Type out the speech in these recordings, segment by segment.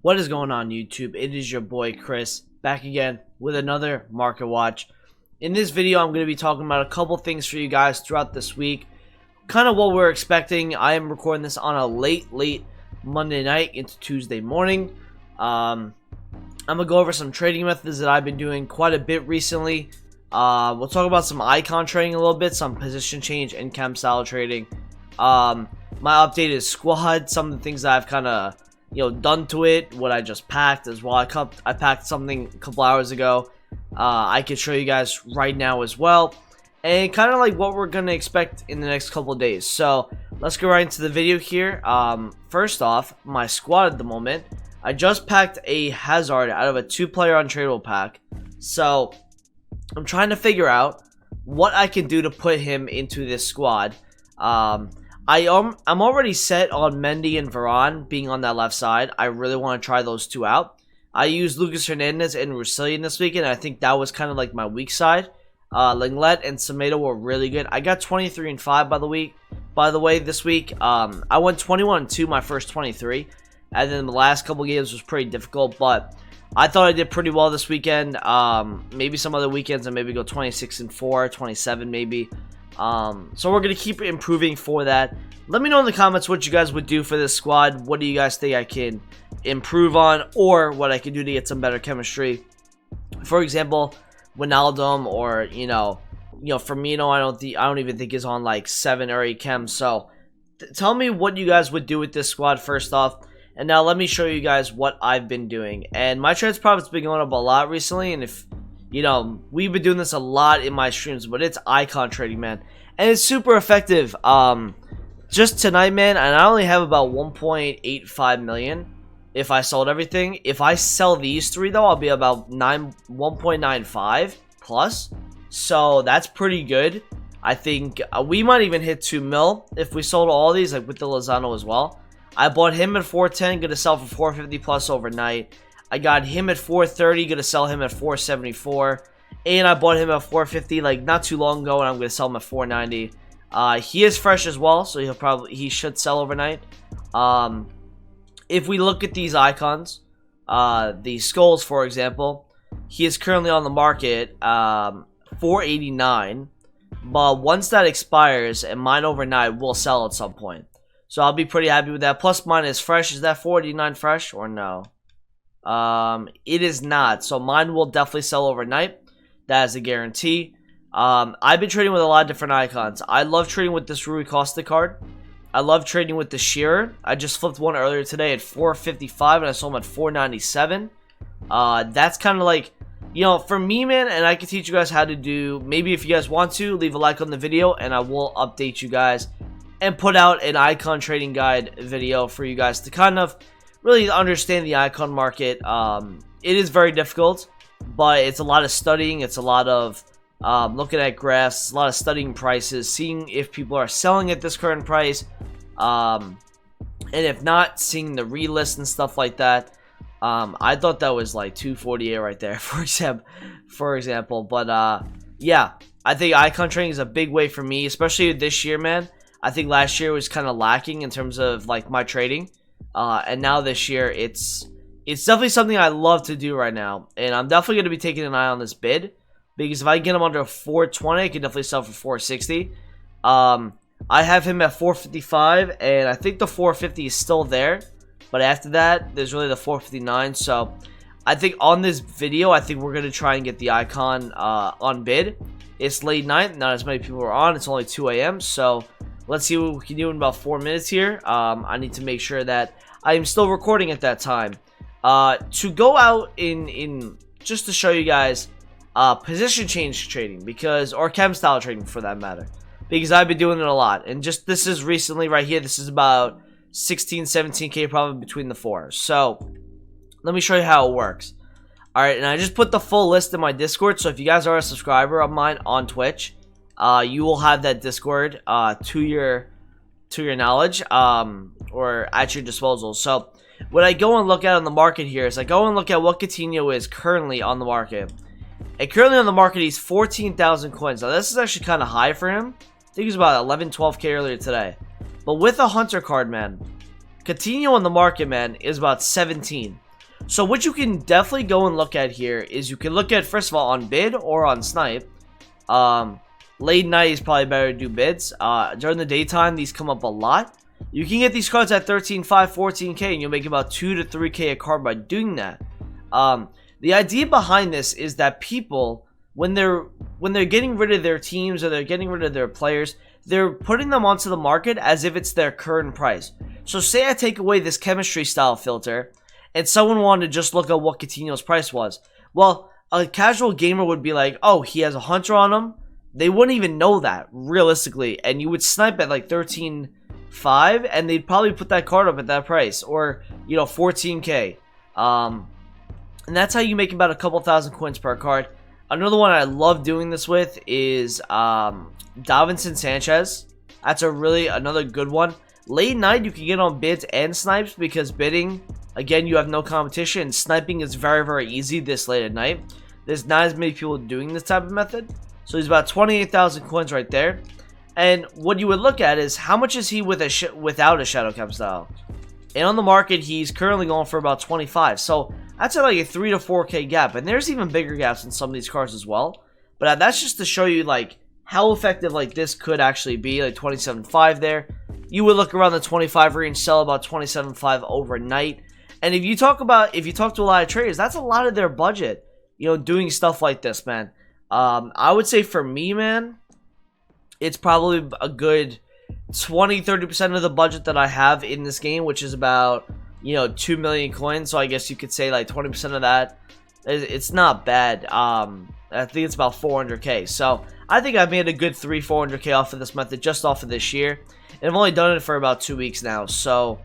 What is going on, YouTube? It is your boy Chris back again with another market watch. In this video, I'm going to be talking about a couple things for you guys throughout this week. Kind of what we're expecting. I am recording this on a late Monday night into Tuesday morning. I'm going to go over some trading methods that I've been doing quite a bit recently. We'll talk about some icon trading a little bit, some position change and chem style trading. My updated squad, some of the things that I've kind of done to it, what I just packed as well. I packed something a couple hours ago. I could show you guys right now as well, and kind of like what we're gonna expect in the next couple of days. So let's go right into the video here. First off, my squad at the moment, I just packed a Hazard out of a 2-player untradeable pack. So I'm trying to figure out what I can do to put him into this squad. I'm already set on Mendy and Varane being on that left side. I really want to try those two out. I used Lucas Hernandez and Russillian this weekend. I think that was kind of like my weak side. Lenglet and Semedo were really good. I got 23 and 5 by the way this week. I went 21 and 2 my first 23, and then the last couple games was pretty difficult, but I thought I did pretty well this weekend. Maybe some other weekends I maybe go 26 and 4, 27 maybe. So we're going to keep improving for that. Let me know in the comments what you guys would do for this squad. What do you guys think I can improve on, or what I can do to get some better chemistry? For example, Wijnaldum or Firmino, I don't even think is on like 7 or 8 chem. So tell me what you guys would do with this squad first off. And now let me show you guys what I've been doing. And my trades profit's been going up a lot recently, and if we've been doing this a lot in my streams, but it's icon trading, man. And it's super effective. Just tonight, man, and I only have about 1.85 million if I sold everything. If I sell these 3, though, I'll be about 1.95 plus. So that's pretty good. I think we might even hit 2 mil if we sold all these, like with the Lozano as well. I bought him at 410, gonna sell for 450 plus overnight. I got him at 430, gonna sell him at 474, and I bought him at 450 like not too long ago, and I'm gonna sell him at 490. He is fresh as well, so he should sell overnight. If we look at these icons, the skulls, for example, he is currently on the market 489, but once that expires and mine overnight will sell at some point, so I'll be pretty happy with that. Plus mine is fresh. Is that 489 fresh or no? It is not, so mine will definitely sell overnight. That is a guarantee. I've been trading with a lot of different icons. I love trading with this Rui Costa card. I love trading with the Shearer. I just flipped one earlier today at 455 and I sold him at 497. That's kind of like, for me, man, and I can teach you guys how to do. Maybe if you guys want to, leave a like on the video and I will update you guys and put out an icon trading guide video for you guys to kind of really understand the icon market. It is very difficult, but it's a lot of studying. It's a lot of looking at graphs, a lot of studying prices, seeing if people are selling at this current price, and if not, seeing the relist and stuff like that. I thought that was like 248 right there, for example. But yeah, I think icon trading is a big way for me, especially this year, man. I think last year was kind of lacking in terms of like my trading. And now this year, it's definitely something I love to do right now. And I'm definitely going to be taking an eye on this bid, because if I get him under 420, I can definitely sell for 460. I have him at 455, and I think the 450 is still there. But after that, there's really the 459. So I think on this video, I think we're going to try and get the icon on bid. It's late night. Not as many people are on. It's only 2 a.m. So let's see what we can do in about 4 minutes here. I need to make sure that I am still recording at that time. To go out in just to show you guys position change trading, or chem style trading for that matter, because I've been doing it a lot. And just this is recently right here. This is about 17k probably between the 4. So let me show you how it works. Alright, and I just put the full list in my Discord. So if you guys are a subscriber of mine on Twitch, you will have that Discord to your knowledge, or at your disposal. So what I go and look at on the market here is I go and look at what Coutinho is currently on the market. And currently on the market, he's 14,000 coins. Now this is actually kind of high for him. I think he was about 11, 12k earlier today. But with a Hunter card, man, Coutinho on the market, man, is about 17. So what you can definitely go and look at here is you can look at, first of all, on bid or on snipe. Late night is probably better to do bids. During the daytime, these come up a lot. You can get these cards at 13.5, 14k, and you'll make about 2 to 3k a card by doing that. The idea behind this is that people, when they're getting rid of their teams or they're getting rid of their players, they're putting them onto the market as if it's their current price. So say I take away this chemistry style filter, and someone wanted to just look at what Coutinho's price was. Well, a casual gamer would be like, oh, he has a hunter on him. They wouldn't even know that, realistically. And you would snipe at like 13.5, and they'd probably put that card up at that price. Or, you know, 14k. And that's how you make about a couple thousand coins per card. Another one I love doing this with is Davinson Sanchez. That's another good one. Late night, you can get on bids and snipes because bidding, again, you have no competition. Sniping is very, very easy this late at night. There's not as many people doing this type of method. So he's about 28,000 coins right there. And what you would look at is how much is he without a Shadow Chem style. And on the market, he's currently going for about 25. So that's like a 3 to 4k gap. And there's even bigger gaps in some of these cards as well. But that's just to show you like how effective like this could actually be. Like 27.5 there. You would look around the 25 range, sell about 27.5 overnight. And if you talk to a lot of traders, that's a lot of their budget, you know, doing stuff like this, man. I would say for me, man, it's probably a good 20-30% of the budget that I have in this game, which is about, you know, 2 million coins. So I guess you could say like 20% of that. It's not bad. I think it's about 400k. So I think I've made a good 300-400k off of this method just off of this year. And I've only done it for about 2 weeks now. So,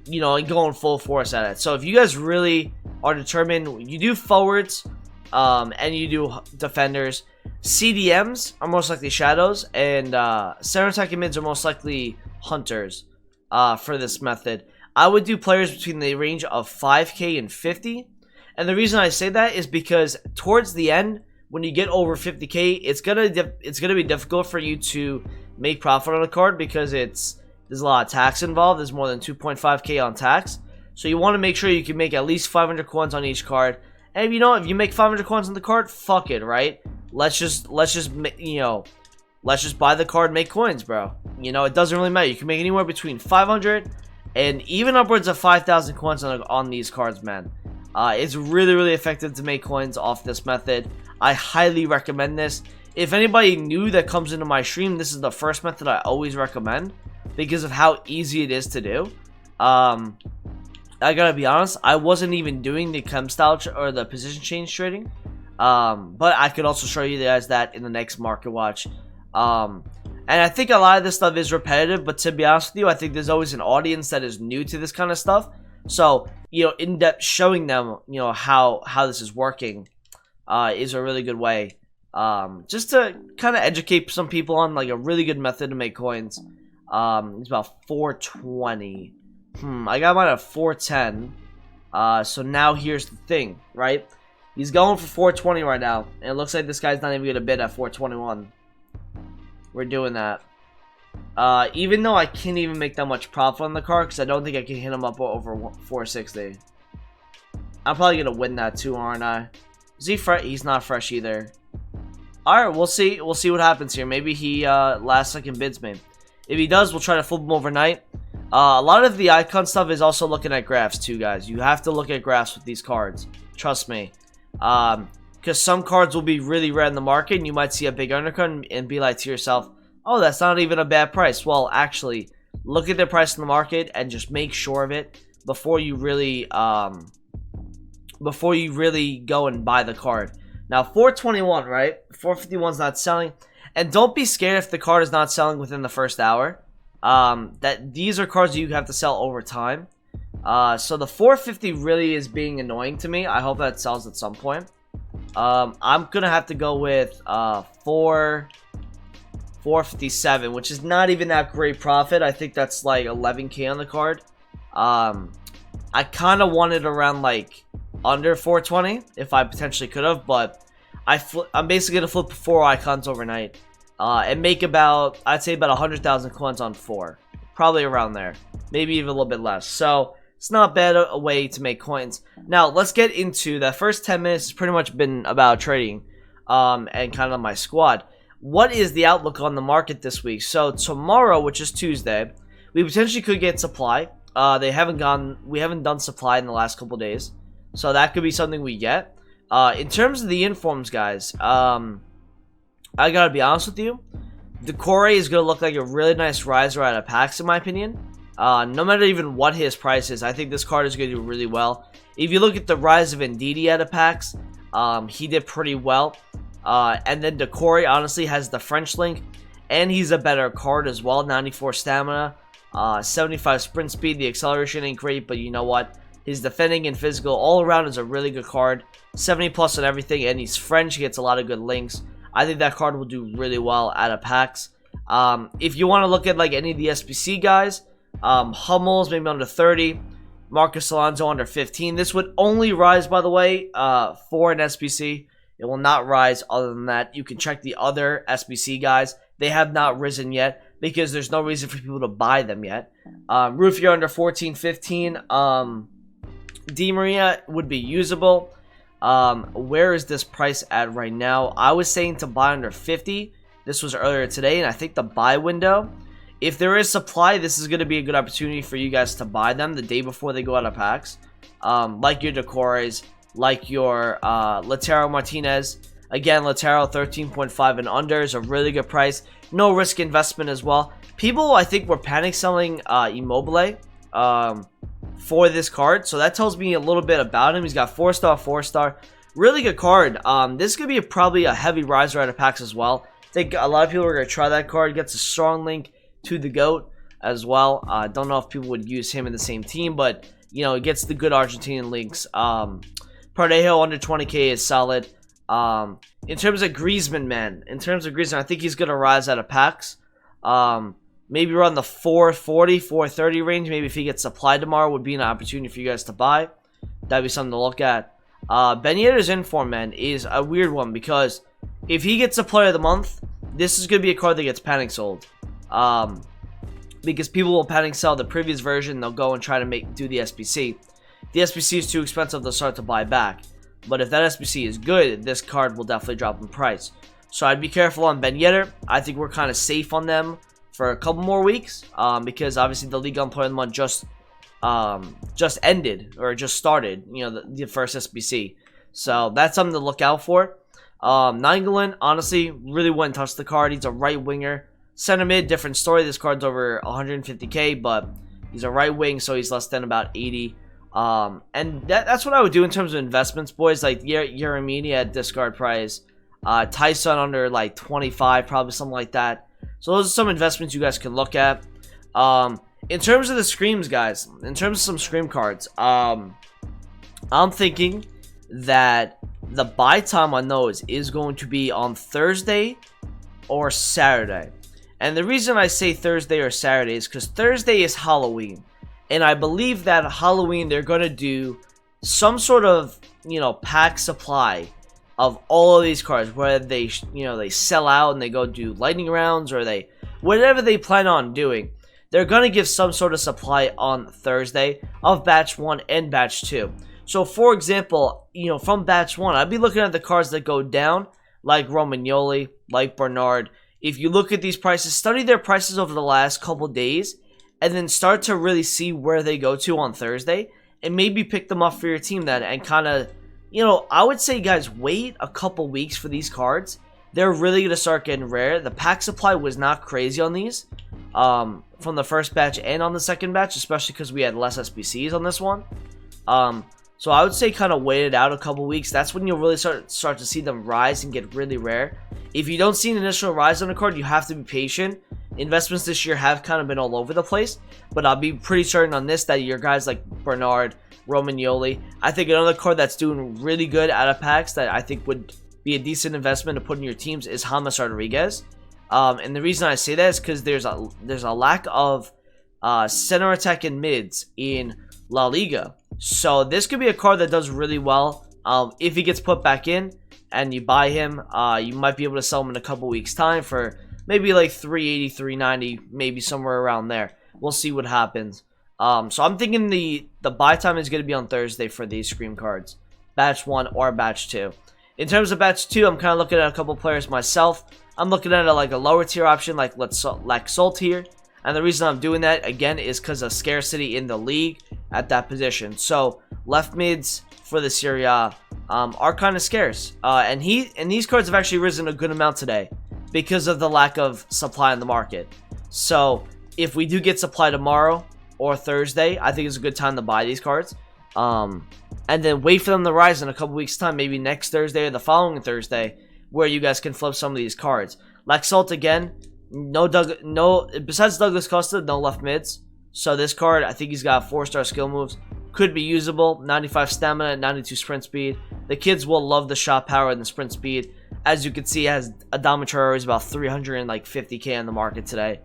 you know, I'm going full force at it. So if you guys really are determined, you do forwards and you do defenders. CDMs are most likely shadows, and center attacking mids are most likely hunters for this method. I would do players between the range of 5k and 50. And the reason I say that is because towards the end, when you get over 50k, it's gonna be difficult for you to make profit on a card because there's a lot of tax involved. There's more than 2.5k on tax, so you want to make sure you can make at least 500 coins on each card. And if you make 500 coins on the card, fuck it, right? Let's just buy the card, make coins, bro. You know, it doesn't really matter. You can make anywhere between 500 and even upwards of 5,000 coins on these cards, man. It's really, really effective to make coins off this method. I highly recommend this. If anybody new that comes into my stream, this is the first method I always recommend because of how easy it is to do. I gotta be honest, I wasn't even doing the chem style or the position change trading. But I could also show you guys that in the next market watch. And I think a lot of this stuff is repetitive, but to be honest with you, I think there's always an audience that is new to this kind of stuff. So, you know, in depth showing them, you know, how this is working is a really good way. Just to kind of educate some people on like a really good method to make coins. It's about 420. I got mine at 410. So now here's the thing, right? He's going for 420 right now, and it looks like this guy's not even gonna bid at 421. We're doing that. Even though I can't even make that much profit on the card, because I don't think I can hit him up over 460. I'm probably gonna win that too, aren't I? Is he fresh? He's not fresh either. Alright, we'll see. We'll see what happens here. Maybe he last second bids me. If he does, we'll try to flip him overnight. A lot of the icon stuff is also looking at graphs too, guys. You have to look at graphs with these cards. Trust me. Because some cards will be really rare in the market, and you might see a big undercut and be like to yourself, oh, that's not even a bad price. Well, actually, look at their price in the market and just make sure of it before you really go and buy the card. Now, 421, right? 451's not selling. And don't be scared if the card is not selling within the first hour. That these are cards you have to sell over time. So the 450 really is being annoying to me. I hope that sells at some point. I'm gonna have to go with 457, which is not even that great profit. I think that's like 11k on the card. I kind of wanted around like under 420 if I potentially could have, but I'm basically gonna flip 4 icons overnight and make about, I'd say about 100,000 coins on 4, probably around there, maybe even a little bit less. So It's not bad a way to make coins. Now, let's get into the first 10 minutes. Has pretty much been about trading and kind of my squad. What is the outlook on the market this week? So tomorrow, which is Tuesday, we potentially could get supply. We haven't done supply in the last couple days, so that could be something we get. In terms of the informs, guys, I gotta be honest with you, Decore is gonna look like a really nice riser out of packs, in my opinion. No matter even what his price is, I think this card is gonna do really well. If you look at the rise of Ndidi out of packs, he did pretty well. And then Decore honestly has the French link, and he's a better card as well. 94 stamina, 75 sprint speed. The acceleration ain't great, but you know what? His defending and physical all around is a really good card. 70 plus on everything, and he's French. He gets a lot of good links. I think that card will do really well out of packs. If you want to look at like any of the SBC guys, Hummels maybe under 30, Marcus Alonso under 15. This would only rise, by the way, for an SBC. It will not rise other than that. You can check the other SBC guys. They have not risen yet because there's no reason for people to buy them yet. Ruffier under 14, 15. Di Maria would be usable. Where is this price at right now? I was saying to buy under 50. This was earlier today, and I think the buy window, if there is supply, this is going to be a good opportunity for you guys to buy them the day before they go out of packs. Like your Decores, like your Lautaro Martinez. Again, Lautaro 13.5 and under is a really good price. No risk investment as well. People, I think, were panic selling Immobile for this card, so that tells me a little bit about him. He's got 4-star, 4-star. Really good card. This could be probably a heavy riser out of packs as well. I think a lot of people are going to try that card. Gets a strong link to the GOAT as well. Don't know if people would use him in the same team, but you know, it gets the good Argentinian links. Pardejo under 20k is solid. In terms of Griezmann, man, I think he's going to rise out of packs. Maybe around the 440, 430 range. Maybe if he gets supplied tomorrow, would be an opportunity for you guys to buy. That'd be something to look at. Ben Yedder's inform, man, is a weird one because if he gets a player of the month, this is going to be a card that gets panic sold. Because people will panic sell the previous version. They'll go and try to do the SBC. The SBC is too expensive. They'll start to buy back. But if that SBC is good, this card will definitely drop in price. So I'd be careful on Ben Yedder. I think we're kind of safe on them for a couple more weeks, because obviously the League on Player of the Month just ended, or just started, you know, the first SBC. So that's something to look out for. Nainggolan, honestly, really wouldn't touch the card. He's a right winger. Center mid, different story. This card's over 150k, but he's a right wing, so he's less than about 80. And that's what I would do in terms of investments, boys. Like Yeramini at discard price, Tyson under like 25, probably something like that. So those are some investments you guys can look at. In terms of the screams, guys, in terms of some scream cards, I'm thinking that the buy time on those is going to be on Thursday or Saturday. And the reason I say Thursday or Saturday is because Thursday is Halloween. And I believe that Halloween they're going to do some sort of, you know, pack supply of all of these cards, whether they, you know, they sell out and they go do lightning rounds, or they, whatever they plan on doing, they're going to give some sort of supply on Thursday of batch 1 and batch 2. So for example, you know, from batch 1, I'd be looking at the cards that go down, like Romagnoli, like Bernard. If you look at these prices, study their prices over the last couple days, and then start to really see where they go to on Thursday, and maybe pick them up for your team then, and kind of, you know, I would say, guys, wait a couple weeks for these cards. They're really going to start getting rare. The pack supply was not crazy on these from the first batch and on the second batch, especially because we had less SBCs on this one. So I would say kind of wait it out a couple weeks. That's when you'll really start to see them rise and get really rare. If you don't see an initial rise on a card, you have to be patient. Investments this year have kind of been all over the place, but I'll be pretty certain on this that your guys like Bernard, Romagnoli. I think another card that's doing really good out of packs that I think would be a decent investment to put in your teams is James Rodriguez. And the reason I say that is because there's a lack of center attack and mids in La Liga. So this could be a card that does really well. If he gets put back in and you buy him, you might be able to sell him in a couple weeks time for maybe like 380, 390, maybe somewhere around there. We'll see what happens. So I'm thinking the buy time is going to be on Thursday for these Scream cards. Batch 1 or Batch 2. In terms of Batch 2, I'm kind of looking at a couple players myself. I'm looking at like a lower tier option like Salt here. And the reason I'm doing that, again, is because of scarcity in the league at that position. So left mids for the Serie A are kind of scarce. And these cards have actually risen a good amount today because of the lack of supply in the market. So if we do get supply tomorrow or Thursday, I think it's a good time to buy these cards. And then wait for them to rise in a couple weeks time, maybe next Thursday or the following Thursday, where you guys can flip some of these cards. Like Salt again, besides Douglas Costa, no left mids. So this card, I think he's got 4-star skill moves. Could be usable. 95 stamina, 92 sprint speed. The kids will love the shot power and the sprint speed. As you can see, it has a Damatraro is about 350k on the market today.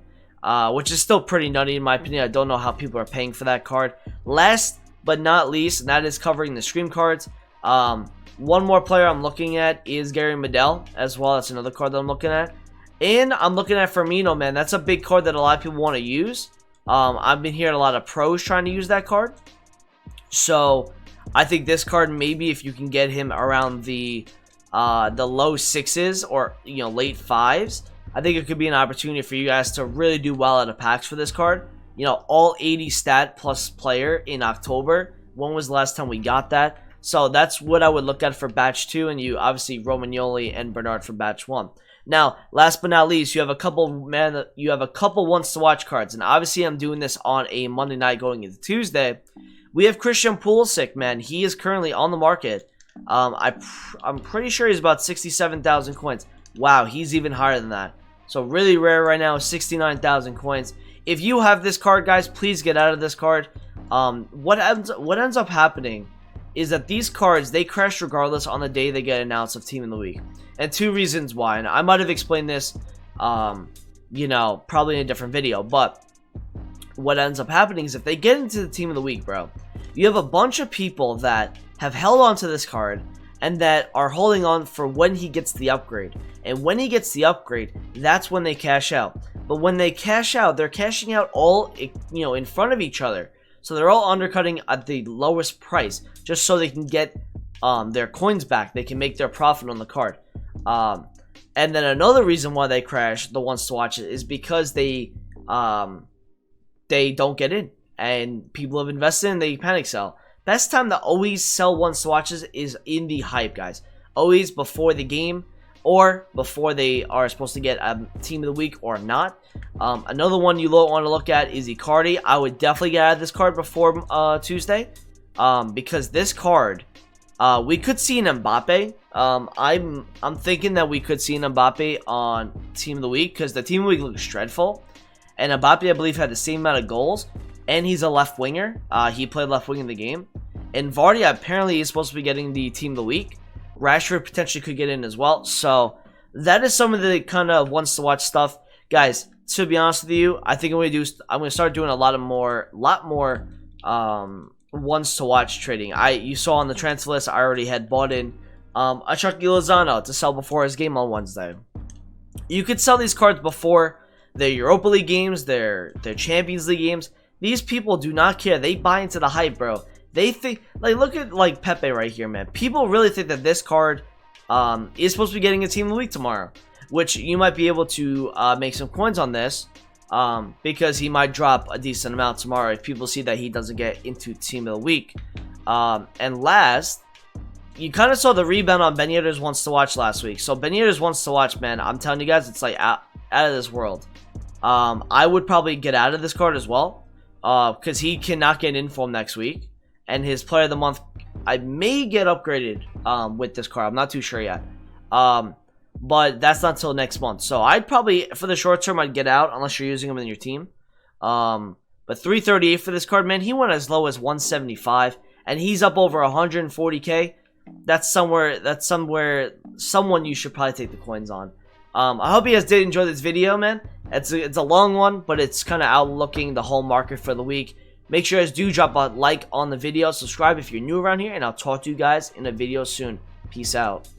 Which is still pretty nutty in my opinion. I don't know how people are paying for that card. Last but not least, and that is covering the Scream cards. One more player I'm looking at is Gary Medel as well. That's another card that I'm looking at. And I'm looking at Firmino, man. That's a big card that a lot of people want to use. I've been hearing a lot of pros trying to use that card. So I think this card, maybe if you can get him around the low 6s or late 5s, I think it could be an opportunity for you guys to really do well at a packs for this card. All 80 stat plus player in October. When was the last time we got that? So that's what I would look at for Batch 2, and you obviously Romagnoli and Bernard for Batch 1. Now, last but not least, you have a couple wants to watch cards, and obviously I'm doing this on a Monday night going into Tuesday. We have Christian Pulisic, man. He is currently on the market. I'm pretty sure he's about 67,000 coins. Wow, he's even higher than that. So really rare right now, 69,000 coins. If you have this card, guys, please get out of this card. What ends up happening is that these cards, they crash regardless on the day they get announced of Team of the Week. And two reasons why, and I might have explained this, probably in a different video, but what ends up happening is if they get into the Team of the Week, bro, you have a bunch of people that have held on to this card and that are holding on for when he gets the upgrade. And when he gets the upgrade, that's when they cash out. But when they cash out, they're cashing out all, in front of each other. So they're all undercutting at the lowest price just so they can get their coins back. They can make their profit on the card. And then another reason why they crash, the ones to watch it, is because they don't get in. And people have invested and they panic sell. Best time to always sell ones to watches is in the hype, guys. Always before the game or before they are supposed to get a Team of the Week or not. Another one you want to look at is Icardi. I would definitely get out of this card before Tuesday. Because this card, we could see an Mbappe. I'm thinking that we could see an Mbappe on Team of the Week because the Team of the Week looks dreadful. And Mbappe, I believe, had the same amount of goals. And he's a left winger. He played left wing in the game. And Vardy apparently is supposed to be getting the Team of the Week. Rashford potentially could get in as well. So that is some of the kind of wants to watch stuff. Guys, to be honest with you, I think I'm gonna start doing a lot more wants to watch trading. You saw on the transfer list I already had bought in a Chucky Lozano to sell before his game on Wednesday. You could sell these cards before their Europa League games, their Champions League games. These people do not care. They buy into the hype, bro. They think, look at Pepe right here, man. People really think that this card is supposed to be getting a Team of the Week tomorrow, which you might be able to make some coins on this because he might drop a decent amount tomorrow if people see that he doesn't get into Team of the Week. And last, you kind of saw the rebound on Ben Yedder's wants to watch last week. So Ben Yedder's wants to watch, man, I'm telling you guys, it's like out of this world. I would probably get out of this card as well because he cannot get info next week. And his player of the month, I may get upgraded with this card. I'm not too sure yet. But that's not until next month. So I'd probably, for the short term, I'd get out unless you're using him in your team. But 338 for this card, man. He went as low as 175. And he's up over 140k. That's someone you should probably take the coins on. I hope you guys did enjoy this video, man. It's a long one, but it's kind of outlooking the whole market for the week. Make sure you guys do drop a like on the video. Subscribe if you're new around here. And I'll talk to you guys in a video soon. Peace out.